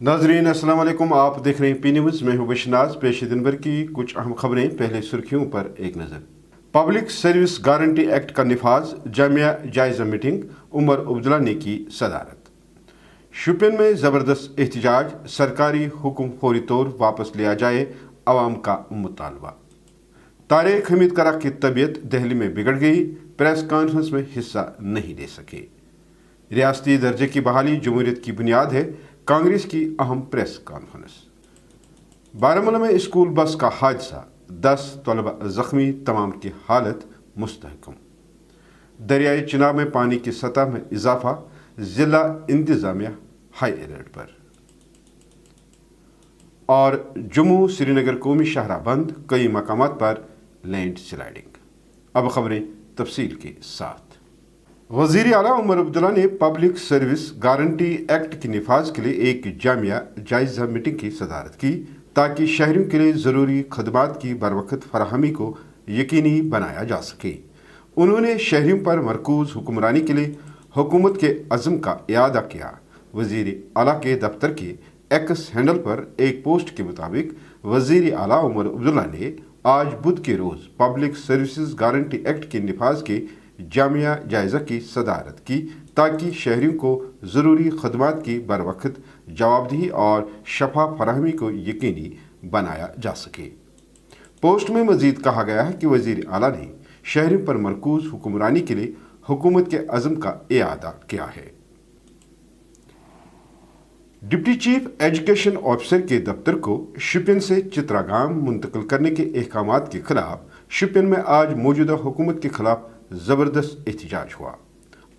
नाजरीन अस्सलाम वालेकुम। आप देख रहे हैं पी न्यूज़। मैं हूं बशनाज। पेश दिन भर की कुछ अहम खबरें। पहले सुर्खियों पर एक नज़र। पब्लिक सर्विस गारंटी एक्ट का निफाज, जामिया जायजा मीटिंग, उमर अब्दुल्ला ने की सदारत। शोपियान में ज़बरदस्त एहतजाज, सरकारी हुक्म फौरी तौर वापस लिया जाए, अवाम का मुतालबा। तारिक हमीद करा की तबीयत दिल्ली में बिगड़ गई, प्रेस कॉन्फ्रेंस में हिस्सा नहीं ले सके। रियासती दर्जे की बहाली जमहूरियत की बुनियाद है, कांग्रेस की अहम प्रेस कॉन्फ्रेंस। बारामूला में स्कूल बस का हादसा, 10 तलबा जख्मी, तमाम की हालत मुस्तहकम। दरियाई चिनाब में पानी की सतह में इजाफा, जिला इंतजामिया हाई अलर्ट पर। और जम्मू श्रीनगर कौमी शाहरा बंद, कई मकामात पर लैंड स्लाइडिंग। अब खबरें तफसील के साथ। वज़ीर आला उमर अब्दुल्ला ने पब्लिक सर्विस गारंटी एक्ट के निफाज के लिए एक जामिया जायजा मीटिंग की सदारत की, ताकि शहरियों के लिए ज़रूरी खदमात की बरवक़्त फराहमी को यकीनी बनाया जा सके। उन्होंने शहरियों पर मरकूज़ हुक्मरानी के लिए हुकूमत के अज़्म का इयादा किया। वज़ीर आला के दफ्तर के एक्स हैंडल पर एक पोस्ट के मुताबिक वज़ीर आला उमर अब्दुल्ला ने आज बुध के रोज़ पब्लिक सर्विसेज गारंटी एक्ट के निफाज के जामिया जायजा की सदारत की, ताकि शहरियों को ज़रूरी खदमात की बरवक़्त जवाबदेही और शफा फराहमी को यकीनी बनाया जा सके। पोस्ट में मज़ीद कहा गया है कि वज़ीर आला ने शहरियों पर मरकूज़ हुक्मरानी के लिए हुकूमत के अज़्म का इयादा किया है। डिप्टी चीफ एजुकेशन ऑफिसर के दफ्तर को शोपियान से चित्रागाम मुंतकिल करने के अहकामात के खिलाफ शोपियान में आज मौजूदा हुकूमत के खिलाफ ज़बरदस्त एहतजाज हुआ।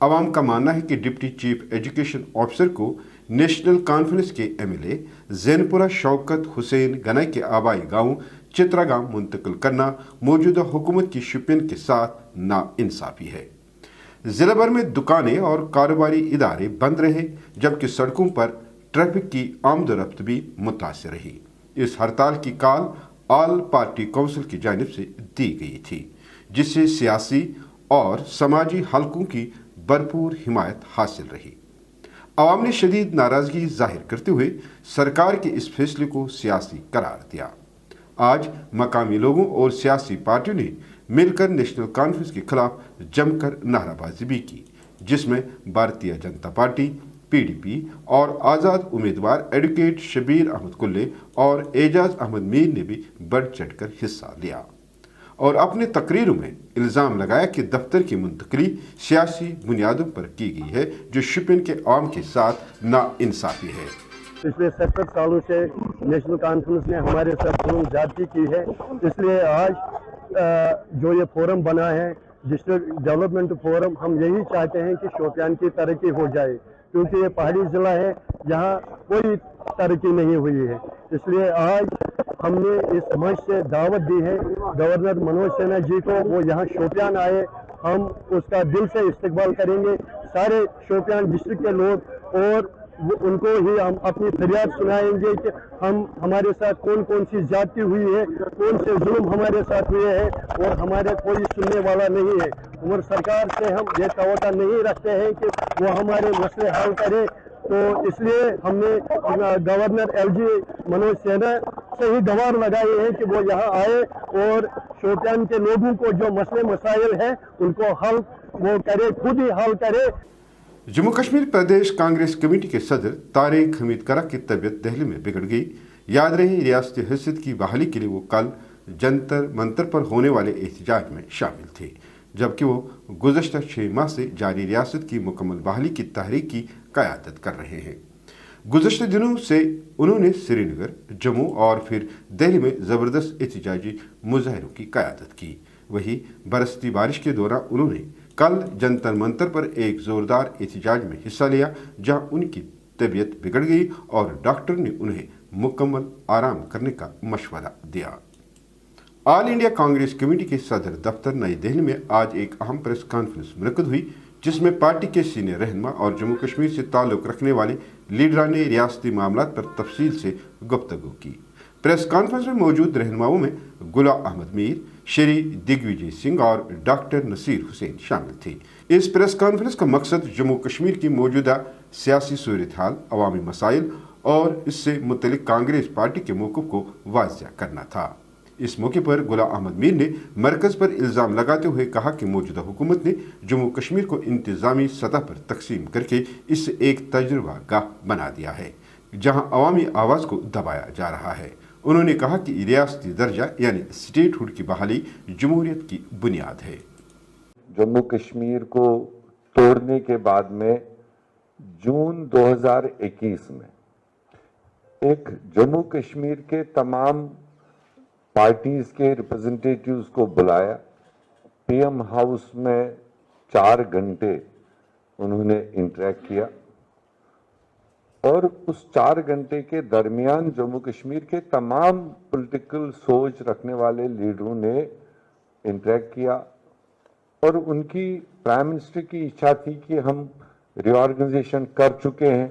अवाम का मानना है कि डिप्टी चीफ एजुकेशन ऑफिसर को नेशनल कॉन्फ्रेंस के MLA ज़ैनपुरा शौकत हुसैन गनाई के आबाई गांव चित्रागाम मुंतकिल करना मौजूदा हुकूमत की शोपियान के साथ नाइंसाफ़ी है। ज़िला भर में दुकानें और कारोबारी इदारे बंद रहे, जबकि सड़कों पर ट्रैफिक की आमदोरफ्त भी मुतासिर रही। इस हड़ताल की कॉल ऑल पार्टी काउंसिल की जानिब से दी गई थी, जिससे सियासी और समाजी हलकों की भरपूर हिमायत हासिल रही। अवाम ने शदीद नाराज़गी जाहिर करते हुए सरकार के इस फैसले को सियासी करार दिया। आज मकामी लोगों और सियासी पार्टियों ने मिलकर नेशनल कॉन्फ्रेंस के खिलाफ जमकर नाराबाजी भी की, जिसमें भारतीय जनता पार्टी, PDP और आज़ाद उम्मीदवार एडवोकेट शबीर अहमद कुल्ले और एजाज अहमद मीर ने भी बढ़ चढ़कर हिस्सा लिया और अपने तकरीरों में इल्ज़ाम लगाया कि दफ्तर की मुंतकली सियासी बुनियादों पर की गई है, जो शोपियान के आवाम के साथ नाइंसाफ़ी है। पिछले 70 सालों से नेशनल कॉन्फ्रेंस ने हमारे साथ जुल्म ज्यादती की है, इसलिए आज जो ये फोरम बना है, डिस्ट्रिक्ट डेवलपमेंट फोरम, हम यही चाहते हैं कि शोपियान की तरक्की हो जाए, क्योंकि ये पहाड़ी ज़िला है, यहाँ कोई तरक्की नहीं हुई है। इसलिए आज हमने इस मंच से दावत दी है गवर्नर मनोज सिन्हा जी को, वो यहाँ शोपियान आए, हम उसका दिल से इस्तकबाल करेंगे, सारे शोपियान डिस्ट्रिक्ट के लोग, और उनको ही हम अपनी फरियाद सुनाएंगे कि हमारे साथ कौन कौन सी ज्यादती हुई है, कौन से जुल्म हमारे साथ हुए हैं, और हमारे कोई सुनने वाला नहीं है। उमर सरकार से हम ये तवक्को नहीं रखते हैं कि वो हमारे मसले हल करे, तो इसलिए हमने गवर्नर LG मनोज सिन्हा से ही गुहार लगाई है कि वो यहाँ आए और शोपियान के लोगों को जो मसले मसाइल हैं उनको हल वो करे, खुद ही हल करे। जम्मू कश्मीर प्रदेश कांग्रेस कमेटी के सदर तारिक हमीद करा की तबीयत दिल्ली में बिगड़ गई। याद रहे, रियासती हैसियत की बहाली के लिए वो कल जंतर मंतर पर होने वाले एहतजाज में शामिल थे, जबकि वो गुज़श्ता 6 माह से जारी रियासत की मुकम्मल बहाली की तहरीक की क़यादत कर रहे हैं। गुज़श्ता दिनों से उन्होंने श्रीनगर, जम्मू और फिर दिल्ली में ज़बरदस्त एहतजाजी मुजाहरों की क़यादत की। वहीं बरसती बारिश के दौरान उन्होंने कल जंतर मंतर पर एक ज़ोरदार एहतजाज में हिस्सा लिया, जहां उनकी तबीयत बिगड़ गई और डॉक्टर ने उन्हें मुकम्मल आराम करने का मशवरा दिया। ऑल इंडिया कांग्रेस कमेटी के सदर दफ्तर नई दिल्ली में आज एक अहम प्रेस कॉन्फ्रेंस मुनक़्क़द हुई, जिसमें पार्टी के सीनियर रहनुमा और जम्मू कश्मीर से ताल्लुक़ रखने वाले लीडरान ने रियासती मामलात पर तफसील से गुफ्तगू की। प्रेस कॉन्फ्रेंस में मौजूद रहनुमाओं में गुलाम अहमद मीर, श्री दिग्विजय सिंह और डॉक्टर नसीर हुसैन शामिल थे। इस प्रेस कॉन्फ्रेंस का मकसद जम्मू कश्मीर की मौजूदा सियासी सूरत हाल, अवामी मसाइल اور اس سے متعلق کانگریس پارٹی کے موقف کو واضح کرنا تھا۔ اس موقع پر غلام احمد میر نے مرکز پر الزام لگاتے ہوئے کہا کہ موجودہ حکومت نے جموں کشمیر کو انتظامی سطح پر تقسیم کر کے اس سے ایک تجربہ گاہ بنا دیا ہے جہاں عوامی آواز کو دبایا جا رہا ہے۔ انہوں نے کہا کہ ریاستی درجہ یعنی اسٹیٹ ہوڈ کی بحالی جمہوریت کی بنیاد ہے۔ جموں کشمیر کو توڑنے کے بعد میں جون 2021 میں ایک جموں کشمیر کے تمام پارٹیز کے ریپرزنٹیٹیوز کو بلایا، پی ایم ہاؤس میں 4 گھنٹے انہوں نے انٹریکٹ کیا، اور اس 4 گھنٹے کے درمیان جموں کشمیر کے تمام پولیٹیکل سوچ رکھنے والے لیڈروں نے انٹریکٹ کیا، اور ان کی پرائم منسٹر کی اچھا تھی کہ ہم ری آرگنائزیشن کر چکے ہیں،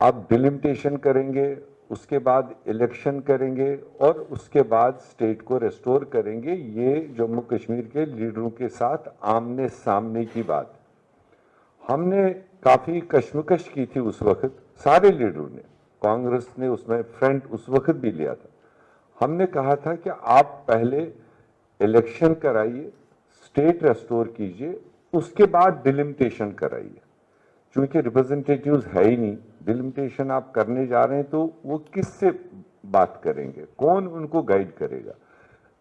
اب ڈیلیمیٹیشن کریں گے، اس کے بعد الیکشن کریں گے، اور اس کے بعد اسٹیٹ کو ریسٹور کریں گے۔ یہ جموں کشمیر کے لیڈروں کے ساتھ آمنے سامنے کی بات۔ ہم نے کافی کشمکش کی تھی اس وقت، سارے لیڈروں نے، کانگریس نے اس میں فرنٹ اس وقت بھی لیا تھا۔ ہم نے کہا تھا کہ آپ پہلے الیکشن کرائیے، اسٹیٹ ریسٹور کیجئے، اس کے بعد ڈیلیمیٹیشن کرائیے، چونکہ ریپرزنٹیٹیوز ہے ہی نہیں، ڈیلیمیٹیشن آپ کرنے جا رہے ہیں تو وہ کس سے بات کریں گے، کون ان کو گائیڈ کرے گا۔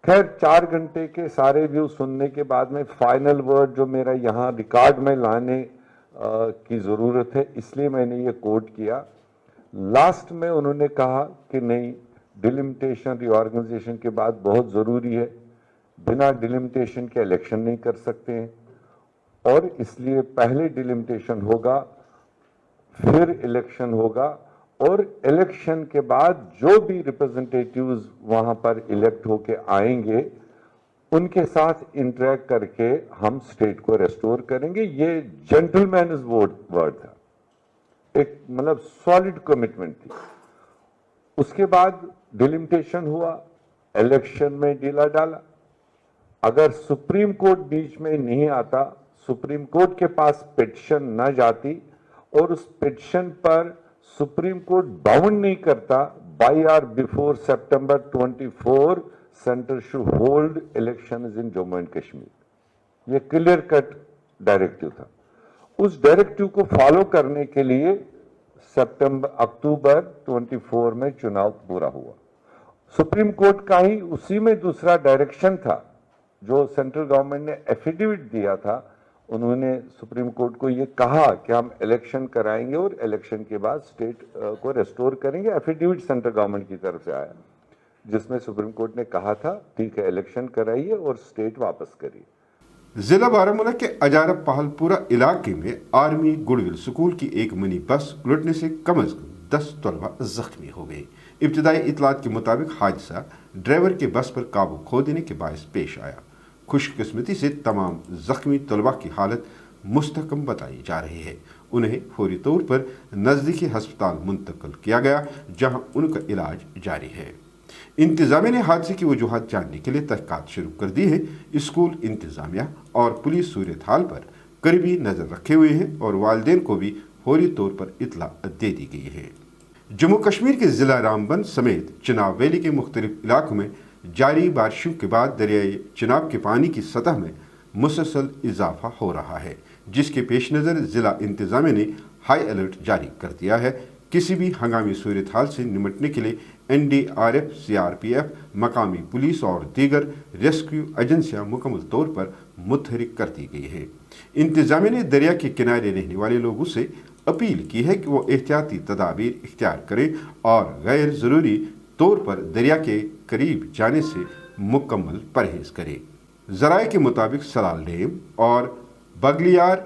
خیر 4 گھنٹے کے سارے ویو سننے کے بعد میں فائنل ورڈ جو میرا یہاں ریکارڈ میں لانے کی ضرورت ہے، اس لیے میں نے یہ کوٹ کیا۔ لاسٹ میں انہوں نے کہا کہ نہیں، ڈیلیمیٹیشن ری آرگنائزیشن کے بعد بہت ضروری ہے، بنا ڈیلیمیٹیشن کے الیکشن نہیں کر سکتے ہیں، اور اس لیے پہلے ڈیلیمیٹیشن ہوگا، پھر الیکشن ہوگا، اور الیکشن کے بعد جو بھی ریپرزنٹیٹیوز وہاں پر الیکٹ ہو کے آئیں گے ان کے ساتھ انٹریکٹ کر کے ہم اسٹیٹ کو ریسٹور کریں گے۔ یہ جینٹل مینز ورڈ تھا، ایک مطلب سالڈ کمٹمنٹ تھی۔ اس کے بعد ڈیلیمیٹیشن ہوا، الیکشن میں ڈیلا ڈالا۔ اگر سپریم کورٹ بیچ میں نہیں آتا، سپریم کورٹ کے پاس پیٹیشن نہ جاتی اور اس پیٹیشن پر سپریم کورٹ باؤنڈ نہیں کرتا، by or before September 24 Centre should hold elections in Jammu and Kashmir, یہ کلیئر کٹ ڈائریکٹیو تھا۔ اس ڈائریکٹیو کو فالو کرنے کے لیے اکتوبر 24 میں چناؤ پورا ہوا۔ سپریم کورٹ کا ہی اسی میں دوسرا ڈائریکشن تھا جو سینٹرل گورنمنٹ نے ایفیڈیوٹ دیا تھا، انہوں نے سپریم کورٹ کو یہ کہا کہ ہم الیکشن کرائیں گے اور الیکشن کے بعد اسٹیٹ کو ریسٹور کریں گے۔ ایفیڈیوٹ سینٹرل گورنمنٹ کی طرف سے آیا جس میں سپریم کورٹ نے کہا تھا ٹھیک ہے الیکشن کرائیے اور اسٹیٹ واپس کریے۔ ضلع بارہمولہ کے اجارہ پہل پورہ علاقے میں آرمی گڈ ول سکول کی ایک منی بس الٹنے سے کم از کم 10 طلبہ زخمی ہو گئے۔ ابتدائی اطلاعات کے مطابق حادثہ ڈرائیور کے بس پر قابو کھو دینے کے باعث پیش آیا۔ خوش قسمتی سے تمام زخمی طلبہ کی حالت مستحکم بتائی جا رہی ہے۔ انہیں فوری طور پر نزدیکی ہسپتال منتقل کیا گیا جہاں ان کا علاج جاری ہے۔ انتظامیہ نے حادثے کی وجوہات جاننے کے لیے تحقیقات شروع کر دی ہے۔ اسکول انتظامیہ اور پولیس صورتحال پر قریبی نظر رکھے ہوئے ہیں اور والدین کو بھی فوری طور پر اطلاع دے دی گئی ہے۔ جموں کشمیر کے ضلع رامبن سمیت چناب ویلی کے مختلف علاقوں میں جاری بارشوں کے بعد دریائے چناب کے پانی کی سطح میں مسلسل اضافہ ہو رہا ہے، جس کے پیش نظر ضلع انتظامیہ نے ہائی الرٹ جاری کر دیا ہے۔ کسی بھی ہنگامی صورتحال سے نمٹنے کے لیے NDRF، CRPF، مقامی پولیس اور دیگر ریسکیو ایجنسیاں مکمل طور پر متحرک کر دی گئی ہیں۔ انتظامیہ نے دریا کے کنارے رہنے والے لوگوں سے اپیل کی ہے کہ وہ احتیاطی تدابیر اختیار کریں اور غیر ضروری طور پر دریا کے قریب جانے سے مکمل پرہیز کریں۔ ذرائع کے مطابق سلال ڈیم اور بگلیار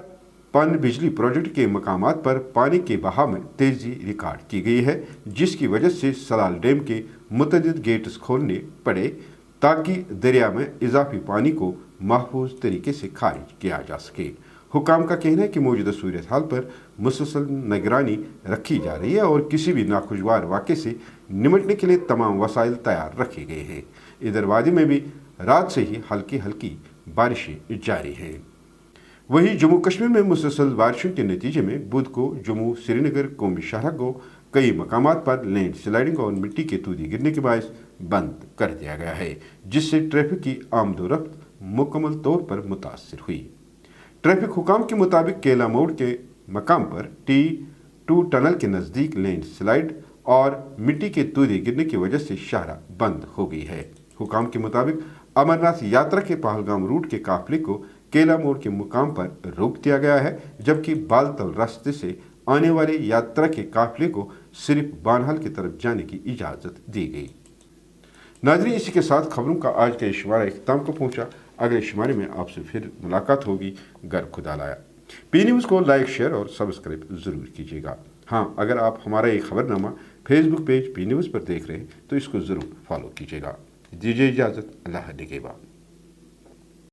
پن بجلی پروجیکٹ کے مقامات پر پانی کے بہاؤ میں تیزی ریکارڈ کی گئی ہے، جس کی وجہ سے سلال ڈیم کے متعدد گیٹس کھولنے پڑے تاکہ دریا میں اضافی پانی کو محفوظ طریقے سے خارج کیا جا سکے۔ حکام کا کہنا ہے کہ موجودہ صورتحال پر مسلسل نگرانی رکھی جا رہی ہے اور کسی بھی ناخوشگوار واقعے سے نمٹنے کے لیے تمام وسائل تیار رکھے گئے ہیں۔ ادھر وادی میں بھی رات سے ہی ہلکی ہلکی بارشیں جاری ہیں۔ वहीं जम्मू कश्मीर में मुसलसल बारिशों के नतीजे में बुध को जम्मू श्रीनगर कौमी शाहराह को कई मकामात पर लैंड स्लाइडिंग और मिट्टी के तूदी गिरने के बायस बंद कर दिया गया है, जिससे ट्रैफिक की आमदोरफ्त मुकम्मल तौर पर मुतासर हुई। ट्रैफिक हुकाम के मुताबिक केला मोड़ के मकाम पर T2 टनल के नज़दीक लैंड स्लाइड और मिट्टी के तूदी गिरने की वजह से शाहराह बंद हो गई है। हुकाम के मुताबिक अमरनाथ यात्रा के पहलगाम रूट के काफिले को केला मोड़ के मुकाम पर रोक दिया गया है, जबकि बालतल रास्ते से आने वाले यात्रा के काफिले को सिर्फ बानहाल की तरफ जाने की इजाज़त दी गई। नाज़रीन, इसी के साथ खबरों का आज का शुमारा इख्तिताम को पहुंचा। अगले शुमारे में आपसे फिर मुलाकात होगी। गर खुदा लाया। पी न्यूज़ को लाइक, शेयर और सब्सक्राइब ज़रूर कीजिएगा। हाँ, अगर आप हमारा ये खबरनामा फेसबुक पेज पी न्यूज़ पर देख रहे हैं तो इसको ज़रूर फॉलो कीजिएगा। दीजिए इजाज़त। अल्लाह निगहबान।